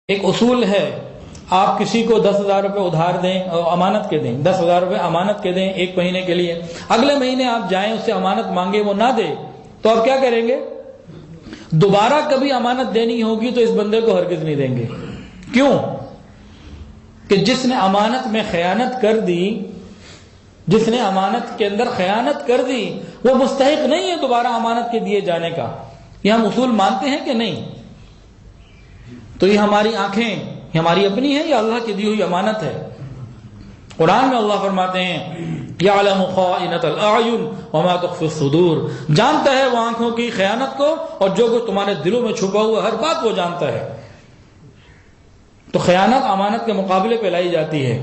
ایک اصول ہے، آپ کسی کو 10,000 روپے ادھار دیں اور امانت کے دیں، 10,000 روپے امانت کے دیں 1 مہینے کے لیے، اگلے مہینے آپ جائیں اس سے امانت مانگے وہ نہ دے، تو آپ کیا کریں گے؟ دوبارہ کبھی امانت دینی ہوگی تو اس بندے کو ہرگز نہیں دیں گے۔ کیوں؟ کہ جس نے امانت میں خیانت کر دی، جس نے امانت کے اندر خیانت کر دی، وہ مستحق نہیں ہے دوبارہ امانت کے دیے جانے کا۔ یہ ہم اصول مانتے ہیں کہ نہیں؟ تو یہ ہماری آنکھیں ہماری اپنی ہیں یا اللہ کی دی ہوئی امانت ہے؟ قرآن میں اللہ فرماتے ہیں یعلم خائنۃ الاعین وما تخفی الصدور، جانتا ہے وہ آنکھوں کی خیانت کو اور جو کچھ تمہارے دلوں میں چھپا ہوا ہر بات وہ جانتا ہے۔ تو خیانت امانت کے مقابلے پہ لائی جاتی ہے۔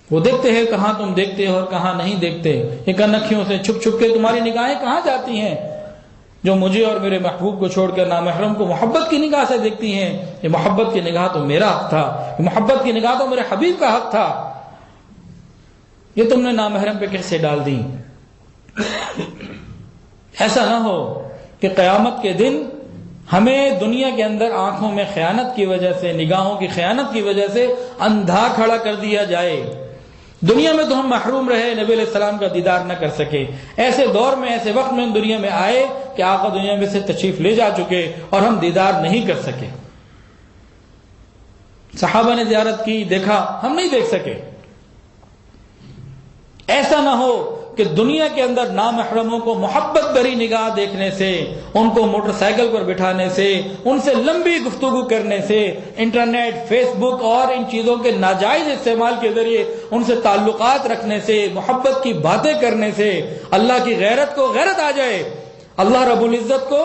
وہ دیکھتے ہیں کہاں تم دیکھتے ہو اور کہاں نہیں دیکھتے، یہ کنکھیوں سے چھپ چھپ کے تمہاری نگاہیں کہاں جاتی ہیں؟ جو مجھے اور میرے محبوب کو چھوڑ کر نامحرم کو محبت کی نگاہ سے دیکھتی ہیں، یہ محبت کی نگاہ تو میرا حق تھا، یہ محبت کی نگاہ تو میرے حبیب کا حق تھا، یہ تم نے نامحرم پہ کیسے ڈال دی؟ ایسا نہ ہو کہ قیامت کے دن ہمیں دنیا کے اندر آنکھوں میں خیانت کی وجہ سے، نگاہوں کی خیانت کی وجہ سے اندھا کھڑا کر دیا جائے۔ دنیا میں تو ہم محروم رہے، نبی علیہ السلام کا دیدار نہ کر سکے، ایسے دور میں ایسے وقت میں دنیا میں آئے کہ آقا دنیا میں سے تشریف لے جا چکے اور ہم دیدار نہیں کر سکے۔ صحابہ نے زیارت کی، دیکھا، ہم نہیں دیکھ سکے۔ ایسا نہ ہو کہ دنیا کے اندر نامحرموں کو محبت بھری نگاہ دیکھنے سے، ان کو موٹر سائیکل پر بٹھانے سے، ان سے لمبی گفتگو کرنے سے، انٹرنیٹ، فیس بک اور ان چیزوں کے ناجائز استعمال کے ذریعے ان سے تعلقات رکھنے سے، محبت کی باتیں کرنے سے اللہ کی غیرت کو غیرت آ جائے، اللہ رب العزت کو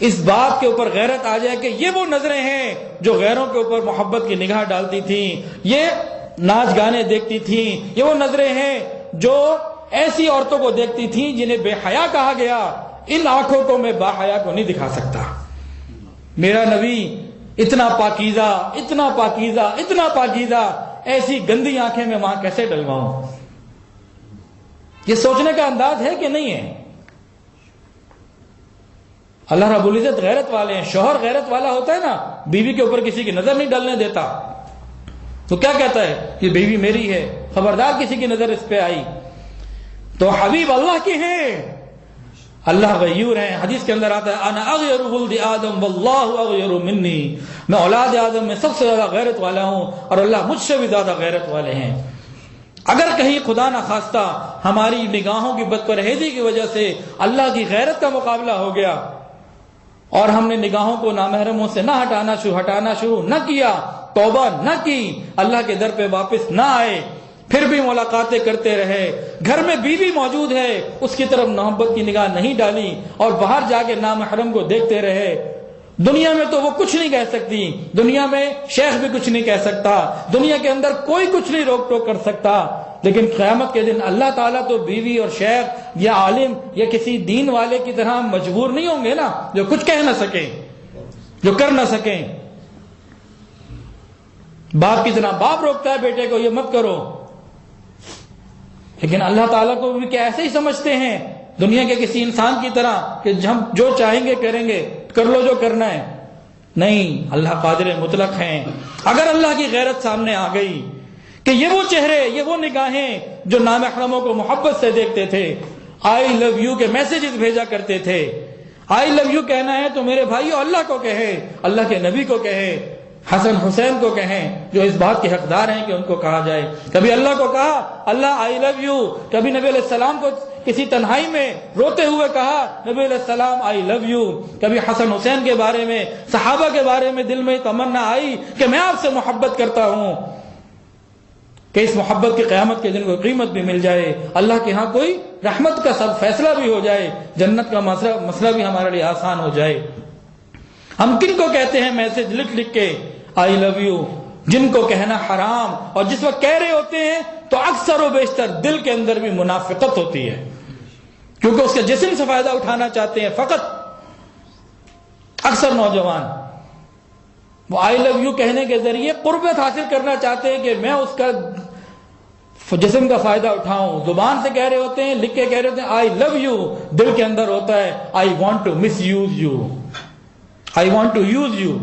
اس بات کے اوپر غیرت آ جائے کہ یہ وہ نظریں ہیں جو غیروں کے اوپر محبت کی نگاہ ڈالتی تھیں، یہ ناچ گانے دیکھتی تھیں، یہ وہ نظریں ہیں جو ایسی عورتوں کو دیکھتی تھیں جنہیں بے حیا کہا گیا، ان آنکھوں کو میں با حیا کو نہیں دکھا سکتا۔ میرا نبی اتنا پاکیزہ، اتنا پاکیزہ، اتنا پاکیزہ، ایسی گندی آنکھیں میں وہاں کیسے ڈلواؤں؟ یہ سوچنے کا انداز ہے کہ نہیں ہے؟ اللہ رب العزت غیرت والے ہیں۔ شوہر غیرت والا ہوتا ہے نا، بیوی کے اوپر کسی کی نظر نہیں ڈلنے دیتا، تو کیا کہتا ہے؟ یہ بیوی میری ہے، خبردار کسی کی نظر اس پہ آئی۔ تو حبیب اللہ کے ہیں، اللہ غیور ہیں۔ حدیث کے اندر آتا ہے انا اغیر ولد آدم واللہ اغیر منی، میں اولاد آدم میں سب سے زیادہ غیرت والا ہوں اور اللہ مجھ سے بھی زیادہ غیرت والے ہیں۔ اگر کہیں خدا نخواستہ ہماری نگاہوں کی بد پرہیزی کی وجہ سے اللہ کی غیرت کا مقابلہ ہو گیا اور ہم نے نگاہوں کو نامحرموں سے نہ ہٹانا شروع نہ کیا، توبہ نہ کی، اللہ کے در پہ واپس نہ آئے، پھر بھی ملاقاتیں کرتے رہے، گھر میں بیوی موجود ہے اس کی طرف محبت کی نگاہ نہیں ڈالی اور باہر جا کے نامحرم کو دیکھتے رہے، دنیا میں تو وہ کچھ نہیں کہہ سکتی، دنیا میں شیخ بھی کچھ نہیں کہہ سکتا، دنیا کے اندر کوئی کچھ نہیں روک ٹوک کر سکتا، لیکن قیامت کے دن اللہ تعالیٰ تو بیوی اور شیخ یا عالم یا کسی دین والے کی طرح مجبور نہیں ہوں گے نا، جو کچھ کہہ نہ سکیں، جو کر نہ سکیں۔ باپ کی طرح باپ روکتا ہے بیٹے کو یہ مت کرو، لیکن اللہ تعالیٰ کو بھی کیا ایسے ہی سمجھتے ہیں دنیا کے کسی انسان کی طرح کہ ہم جو چاہیں گے کریں گے، کر لو جو کرنا ہے؟ نہیں، اللہ قادر مطلق ہیں۔ اگر اللہ کی غیرت سامنے آ گئی کہ یہ وہ چہرے، یہ وہ نگاہیں جو نامحرموں کو محبت سے دیکھتے تھے، آئی لو یو کے میسیجز بھیجا کرتے تھے، آئی لو یو کہنا ہے تو میرے بھائیو اللہ کو کہے، اللہ کے نبی کو کہے، حسن حسین کو کہیں جو اس بات کے حقدار ہیں کہ ان کو کہا جائے۔ کبھی اللہ کو کہا اللہ آئی لو یو، کبھی نبی علیہ السلام کو کسی تنہائی میں روتے ہوئے کہا نبی علیہ السلام آئی لو یو، کبھی حسن حسین کے بارے میں، صحابہ کے بارے میں دل میں تمنا آئی کہ میں آپ سے محبت کرتا ہوں، کہ اس محبت کی قیامت کے دن کو قیمت بھی مل جائے، اللہ کے ہاں کوئی رحمت کا سب فیصلہ بھی ہو جائے، جنت کا مسئلہ بھی ہمارے لیے آسان ہو جائے۔ ہم کن کو کہتے ہیں میسج لکھ لکھ کے آئی لو یو، جن کو کہنا حرام، اور جس وقت کہہ رہے ہوتے ہیں تو اکثر و بیشتر دل کے اندر بھی منافقت ہوتی ہے، کیونکہ اس کے جسم سے فائدہ اٹھانا چاہتے ہیں فقط۔ اکثر نوجوان وہ آئی لو یو کہنے کے ذریعے قربت حاصل کرنا چاہتے ہیں کہ میں اس کا جسم کا فائدہ اٹھاؤں، زبان سے کہہ رہے ہوتے ہیں، لکھ کے کہہ رہے ہوتے ہیں آئی لو یو، دل کے اندر ہوتا ہے I want to misuse you, I want to use you.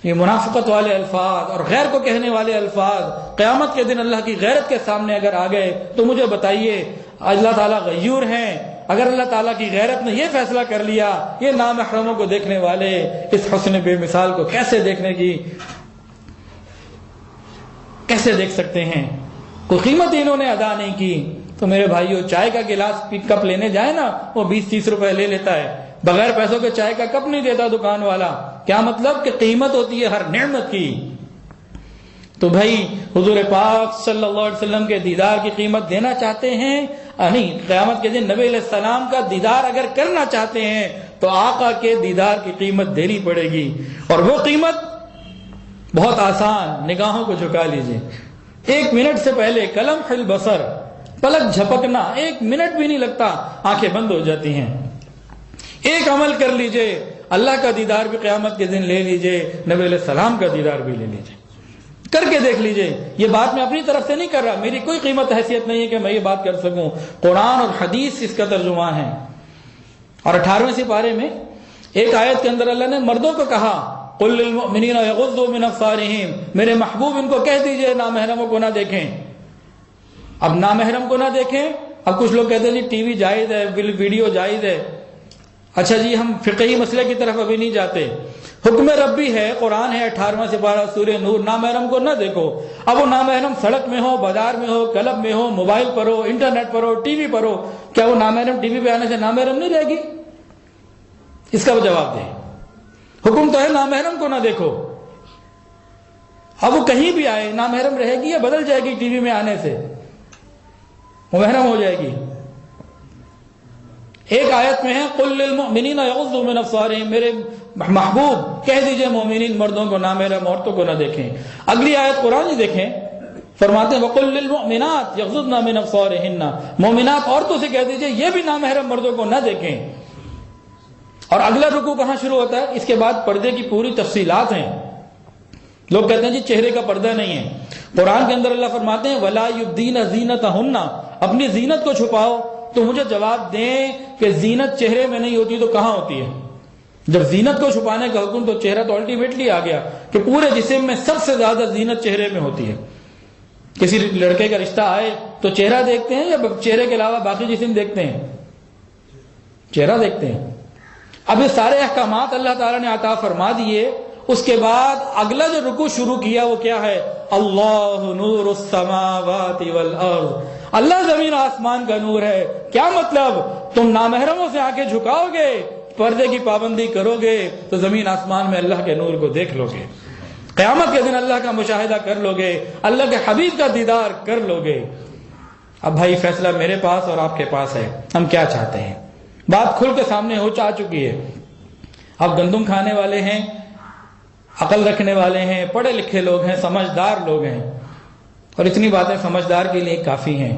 یہ منافقت والے الفاظ اور غیر کو کہنے والے الفاظ قیامت کے دن اللہ کی غیرت کے سامنے اگر آ گئے تو مجھے بتائیے اللہ تعالیٰ غیور ہیں، اگر اللہ تعالیٰ کی غیرت نے یہ فیصلہ کر لیا یہ نامحرموں کو دیکھنے والے اس حسن بے مثال کو کیسے دیکھ سکتے ہیں؟ کوئی قیمت انہوں نے ادا نہیں کی تو میرے بھائیو چائے کا گلاس کپ لینے جائے نا وہ 20-30 روپے لے لیتا ہے، بغیر پیسوں کے چائے کا کپ نہیں دیتا دکان والا۔ کیا مطلب کہ قیمت ہوتی ہے ہر نعمت کی۔ تو بھائی حضور پاک صلی اللہ علیہ وسلم کے دیدار کی قیمت دینا چاہتے ہیں؟ نہیں، قیامت کے دن نبی علیہ السلام کا دیدار اگر کرنا چاہتے ہیں تو آقا کے دیدار کی قیمت دینی پڑے گی، اور وہ قیمت بہت آسان، نگاہوں کو جھکا لیجئے، 1 منٹ سے پہلے کلمح البصر، پلک جھپکنا 1 منٹ بھی نہیں لگتا، آنکھیں بند ہو جاتی ہیں۔ ایک عمل کر لیجئے، اللہ کا دیدار بھی قیامت کے دن لے لیجئے، نبی علیہ السلام کا دیدار بھی لے لیجئے، کر کے دیکھ لیجئے۔ یہ بات میں اپنی طرف سے نہیں کر رہا، میری کوئی قیمت حیثیت نہیں ہے کہ میں یہ بات کر سکوں، قرآن اور حدیث اس کا ترجمہ ہے۔ اور 18ویں سپارے میں ایک آیت کے اندر اللہ نے مردوں کو کہا قل للمؤمنین یغضوا من ابصارہم، میرے محبوب ان کو کہہ دیجئے نامحرموں کو نہ دیکھیں۔ اب نامحرم کو نہ دیکھیں، اب کچھ لوگ کہتے ہیں جی ٹی وی جائز ہے، ویڈیو جائز ہے۔ اچھا جی ہم فقہی مسئلے کی طرف ابھی نہیں جاتے، حکم ربی ہے، قرآن ہے 18واں سپارہ سورہ نور، نامحرم کو نہ دیکھو۔ اب وہ نامحرم سڑک میں ہو، بازار میں ہو، کلب میں ہو، موبائل پر ہو، انٹرنیٹ پر ہو، ٹی وی پر ہو، کیا وہ نامحرم ٹی وی پہ آنے سے نامحرم نہیں رہے گی؟ اس کا جواب دیں۔ حکم تو ہے نامحرم کو نہ دیکھو، اب وہ کہیں بھی آئے نامحرم رہے گی یا بدل جائے گی؟ ٹی وی میں آنے سے محرم ہو جائے گی۔ ایک آیت میں ہے قل للمؤمنین یغضوا من ابصارہم، میرے محبوب کہہ دیجئے مومنین مردوں کو نامحرم عورتوں کو نہ دیکھیں۔ اگلی آیت قرآن ہی دیکھیں، فرماتے ہیں وقل للمؤمنات یغضضن من ابصارہن، مومنات عورتوں سے کہہ دیجئے یہ بھی نامحرم مردوں کو نہ دیکھیں۔ اور اگلا رکوع کہاں شروع ہوتا ہے؟ اس کے بعد پردے کی پوری تفصیلات ہیں۔ لوگ کہتے ہیں جی چہرے کا پردہ نہیں ہے، قرآن کے اندر اللہ فرماتے ہیں وَلَا يُبْدِينَ زِينَتَهُنَّ، اپنی زینت کو چھپاؤ۔ تو مجھے جواب دیں کہ زینت چہرے میں نہیں ہوتی تو کہاں ہوتی ہے؟ جب زینت کو چھپانے کا حکم تو چہرہ تو الٹیمیٹلی آ گیا کہ پورے جسم میں سب سے زیادہ زینت چہرے میں ہوتی ہے۔ کسی لڑکے کا رشتہ آئے تو چہرہ دیکھتے ہیں یا چہرے کے علاوہ باقی جسم دیکھتے ہیں؟ چہرہ دیکھتے ہیں۔ اب یہ سارے احکامات اللہ تعالیٰ نے عطا فرما دیے، اس کے بعد اگلا جو رکوع شروع کیا وہ کیا ہے؟ اللہ نور السماوات والارض، اللہ زمین آسمان کا نور ہے۔ کیا مطلب؟ تم نامحرموں سے آنکھیں جھکاؤ گے، پردے کی پابندی کرو گے تو زمین آسمان میں اللہ کے نور کو دیکھ لو گے، قیامت کے دن اللہ کا مشاہدہ کر لو گے، اللہ کے حبیب کا دیدار کر لو گے۔ اب بھائی فیصلہ میرے پاس اور آپ کے پاس ہے، ہم کیا چاہتے ہیں؟ بات کھل کے سامنے ہو آ چکی ہے۔ اب گندم کھانے والے ہیں، عقل رکھنے والے ہیں، پڑھے لکھے لوگ ہیں، سمجھدار لوگ ہیں، اور اتنی باتیں سمجھدار کے لیے کافی ہیں۔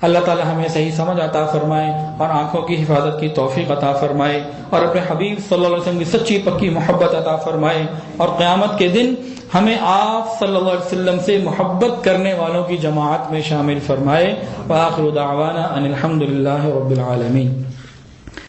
اللہ تعالی ہمیں صحیح سمجھ عطا فرمائے اور آنکھوں کی حفاظت کی توفیق عطا فرمائے، اور اپنے حبیب صلی اللہ علیہ وسلم کی سچی پکی محبت عطا فرمائے، اور قیامت کے دن ہمیں آپ صلی اللہ علیہ وسلم سے محبت کرنے والوں کی جماعت میں شامل فرمائے۔ وآخر دعوانا ان الحمد للہ رب العالمین۔